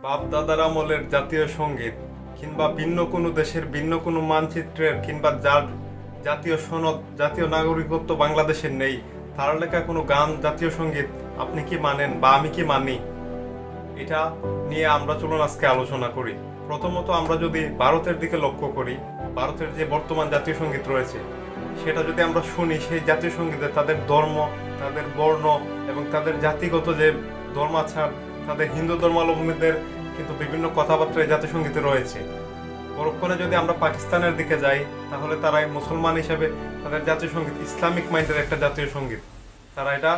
বাপ দাদার আমলের জাতীয় সঙ্গীত কিংবা ভিন্ন কোনো দেশের ভিন্ন কোনো মানচিত্রের কিংবা যার জাতীয় সনদ জাতীয় নাগরিকত্ব বাংলাদেশের নেই তার লেখা কোনো গান জাতীয় সঙ্গীত আপনি কি মানেন বা আমি কি মানি, এটা নিয়ে আমরা চলুন আজকে আলোচনা করি। প্রথমত আমরা যদি ভারতের দিকে লক্ষ্য করি, ভারতের যে বর্তমান জাতীয় সঙ্গীত রয়েছে সেটা যদি আমরা শুনি, সেই জাতীয় সঙ্গীতে তাদের ধর্ম, তাদের বর্ণ এবং তাদের জাতিগত যে ধর্মাচার, তাদের হিন্দু ধর্মাবলম্বীদের কিন্তু বিভিন্ন কথাবার্তা জাতীয় সঙ্গীতে রয়েছে। পরক্ষণে যদি আমরা পাকিস্তানের দিকে যাই তাহলে তারা মুসলমান হিসেবে তাদের জাতীয় সঙ্গীত ইসলামিক মাইন্ডের একটা জাতীয় সঙ্গীত, তারা এটা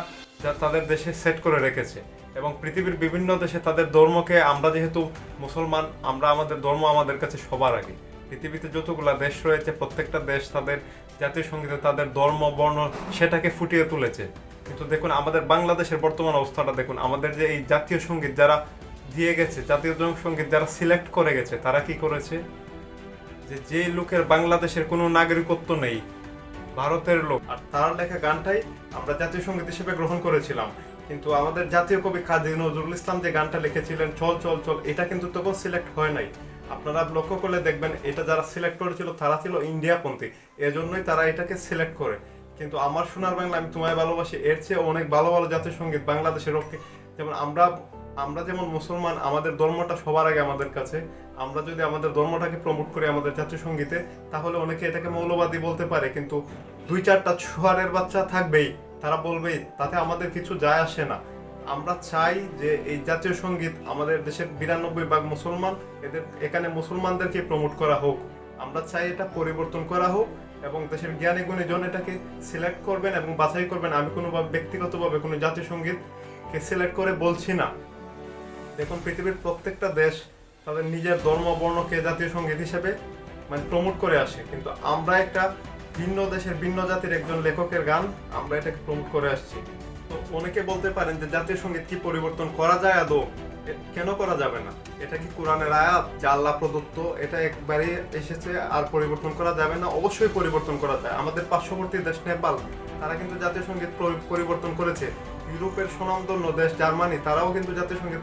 তাদের দেশে সেট করে রেখেছে। এবং পৃথিবীর বিভিন্ন দেশে তাদের ধর্মকে, আমরা যেহেতু মুসলমান, আমরা আমাদের ধর্ম আমাদের কাছে সবার আগে। পৃথিবীতে যতগুলো দেশ রয়েছে প্রত্যেকটা দেশ তাদের জাতীয় সঙ্গীতে তাদের ধর্ম বর্ণ সেটাকে ফুটিয়ে তুলেছে। কিন্তু দেখুন আমাদের বাংলাদেশের বর্তমান অবস্থাটা দেখুন, আমাদের যে এই জাতীয় সঙ্গীত যারা দিয়ে গেছে, জাতীয় সঙ্গীত যারা সিলেক্ট করে গেছে, তারা কি করেছে, যে লোকের বাংলাদেশের কোনো নাগরিকত্ব নেই, ভারতের লোক, আর তার লেখা গানটাই আমরা জাতীয় সঙ্গীত হিসেবে গ্রহণ করেছিলাম। কিন্তু আমাদের জাতীয় কবি কাজী নজরুল ইসলাম যে গানটা লিখেছিলেন চল চল চল, এটা কিন্তু তখন সিলেক্ট হয় নাই। আপনারা লক্ষ্য করলে দেখবেন এটা যারা সিলেক্ট করেছিল তারা ছিল ইন্ডিয়াপন্থী, এজন্যই তারা এটাকে সিলেক্ট করে। কিন্তু আমার সোনার বাংলা আমি তোমায় ভালোবাসি এর চেয়ে অনেক ভালো ভালো জাতীয় সঙ্গীত বাংলাদেশের রক্ষে। যেমন আমরা যেমন মুসলমান, আমাদের ধর্মটা সবার আগে আমাদের কাছে। আমরা যদি আমাদের ধর্মটাকে প্রমোট করি আমাদের জাতীয় সঙ্গীতে, তাহলে অনেকে এটাকে মৌলবাদী বলতে পারে, কিন্তু দুই চারটা ছুয়ারের বাচ্চা থাকবেই, তারা বলবেই, তাতে আমাদের কিছু যায় আসে না। আমরা চাই যে এই জাতীয় সঙ্গীত আমাদের দেশের 92% মুসলমান, এখানে মুসলমানদেরকে প্রমোট করা হোক। আমরা চাই এটা পরিবর্তন করা হোক এবং দেশের জ্ঞানী গুণীজন এটাকে সিলেক্ট করবেন এবং বাছাই করবেন। আমি কোনোভাবে ব্যক্তিগতভাবে কোনো জাতীয় সঙ্গীতকে সিলেক্ট করে বলছি না। দেখুন পৃথিবীর প্রত্যেকটা দেশ তাদের নিজের ধর্ম বর্ণকে জাতীয় সঙ্গীত হিসেবে প্রমোট করে আসে, কিন্তু আমরা একটা ভিন্ন দেশের ভিন্ন জাতির একজন লেখকের গান আমরা এটাকে প্রমোট করে আসছি। তো অনেকে বলতে পারেন যে জাতীয় সঙ্গীত কি পরিবর্তন করা যায় আদৌ? কেন করা যাবে না? এটা কি কোরআনের আয়াত যা আল্লাহ প্রদত্ত? এটা একবারে এসেছে আর পরিবর্তন করা যাবে না? অবশ্যই পরিবর্তন করা যায়। আমাদের পার্শ্ববর্তী দেশ নেপাল, তারা কিন্তু জাতীয় সঙ্গীত পরিবর্তন করেছে। ইউরোপের সুনামধন্য দেশ জার্মানি, তারাও কিন্তু জাতীয় সঙ্গীত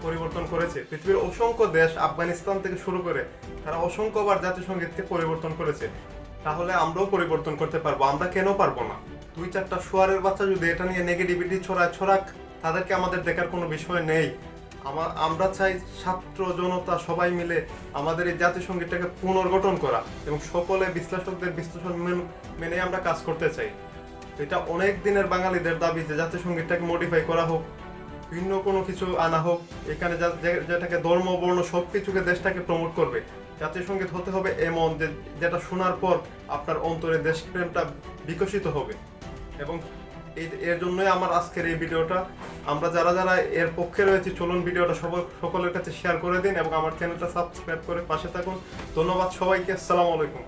পরিবর্তন করেছে। পৃথিবীর অসংখ্য দেশ, আফগানিস্তান থেকে শুরু করে, তারা অসংখ্যবার জাতীয় সঙ্গীতকে পরিবর্তন করেছে। তাহলে আমরাও পরিবর্তন করতে পারবো, আমরা কেন পারবো না? দুই চারটা শুয়ারের বাচ্চা যদি এটা নিয়ে নেগেটিভিটি ছড়াক, তাদেরকে আমাদের দেখার কোনো বিষয় নেই। আমরা চাই ছাত্র জনতা সবাই মিলে আমাদের এই জাতীয় সঙ্গীতটাকে পুনর্গঠন করা এবং সকলে বিশ্লেষকদের বিশ্লেষণ মেনে আমরা কাজ করতে চাই। এটা অনেক দিনের বাঙালিদের দাবি যে জাতীয় সঙ্গীতটাকে মডিফাই করা হোক, ভিন্ন কোনো কিছু আনা হোক, এখানে যেটাকে ধর্ম বর্ণ সব কিছুকে দেশটাকে প্রমোট করবে। জাতীয় সঙ্গীত হতে হবে এমন যেটা শোনার পর আপনার অন্তরে দেশপ্রেমটা বিকশিত হবে। এবং এর জন্যই আমার আজকের এই ভিডিওটা। আমরা যারা যারা এর পক্ষে রয়েছে চলুন ভিডিওটা সকলের কাছে শেয়ার করে দিন এবং আমার চ্যানেলটা সাবস্ক্রাইব করে পাশে থাকুন। ধন্যবাদ সবাইকে, আসসালামু আলাইকুম।